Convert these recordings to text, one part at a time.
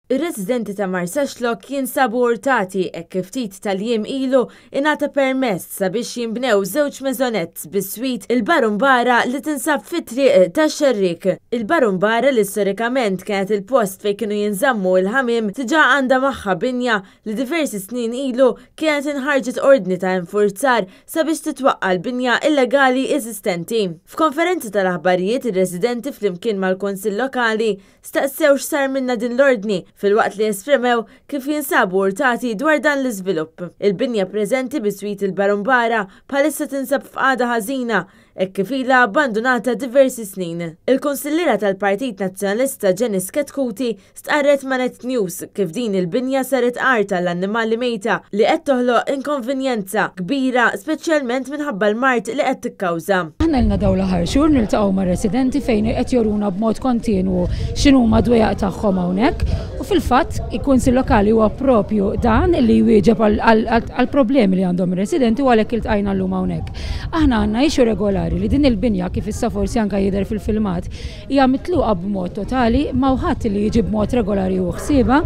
Ir-residenti ta' Marsaxlok jinsabu urtati hekk kif ftit tal-jiem ilu ingħata permess sabiex jinbnew żewġ meżonett bis-swit il-Barumbara li tinsab fit-triq tax-Xerrik. Il-Barumbara li storikament kienet il-post fejn kienu jinżammu l-ħamim diġà għandha magħha binja li diversi snin ilu kienet inħarġet ordni ta' infurzar sabiex titwaqqa l-binja illegali eżistenti. F'konferenza tal-aħbarijiet ir-residenti flimkien mal-Kunsill Lokali staqsew x'sar minna din l-ordni fil-waqt li esprimew kif jinsabu urtati dwar dan l-iżvilupp. Il-binja preżenti bis-swit il-Barumbara bħalissa tinsab f'qagħda ħażina hekk kif ilha abbandunata diversi snin. Il-Konsillira tal-Partit Nazzjonalista Janice Ketkuti stqarret ma' Net News kif din il-binja saret għar tal-annimali mejta li qed toħloq inkonvenjenza kbira speċjalment minħabba l-mart li qed tikkawża. Aħna lna dawn l-aħħar xhur niltaqgħu ma' residenti fejn qed joruna b'mod kontinwu x'inhuma d-dwejaq tagħhom hawnhekk u fil-fatt il-Kunsill Lokali huwa proprju dan li jwieġeb għall-problemi li għandhom ir-residenti u għalhekk iltqajna llum hawnhekk. Aħna għandna issue regolari li din il-binja kif issa forsi anke jidher fil-filmat hija mitluqa b'mod totali ma' ħadd li jiġi b'mod regolari u ħsieba,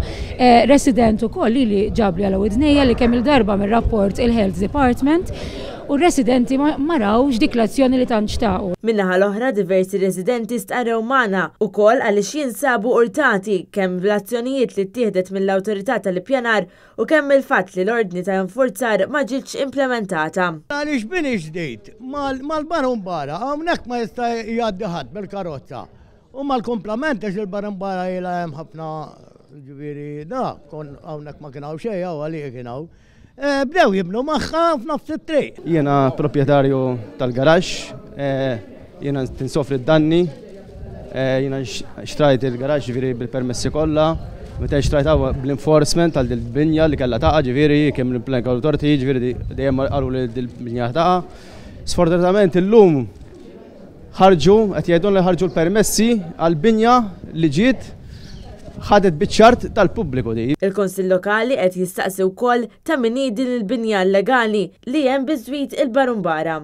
resident ukoll li ġabli għal widnejja li kemm il-darba mir-rapport il-Health Department u r-residenti ma rawx dik l-azzjoni li tant xtaqu. Min-naħa l-oħra diversi residenti stqarrew magħna wkoll għaliex jinsabu urtati kemm bl-azzjonijiet li ttieħdet mill-awtorità tal-ippjanar u kemm il-fatt li l-ordni ta' infurzar ma ġietx implementata. Għaliex bini ġdid mal-Barumbara hawnhekk ma jista' jgħaddi ħadd bil-karozza. U mal-komplement għax il-Barumbara ilha hemm ħafna ġifieri kon hawnhekk ma kien hawn xejn hawn għalih kien hawn. Bdew jibnu magħha f'nofs it-triq. Jiena proprjetarju tal-garaġġ, jiena tinsofri d-danni, jiena xtrajt il-garaġġ ġifieri bil-permessi kollha, meta xtrajt bl-enforcement għal dil-binja li kellha taqa' ġifieri kemm l-Planning Authority ġifieri dejjem qalu li dil-binja taqa'. Sfortunatament illum ħarġu qed jgħidulna li ħarġu l-permessi għall-binja li ġiet ħadet biċ-ċart tal-pubbliku di. Il-Kunsill Lokali qed jistaqsi wkoll ta' min din il-binja legali li hemm biż-żwid il-Barumbara.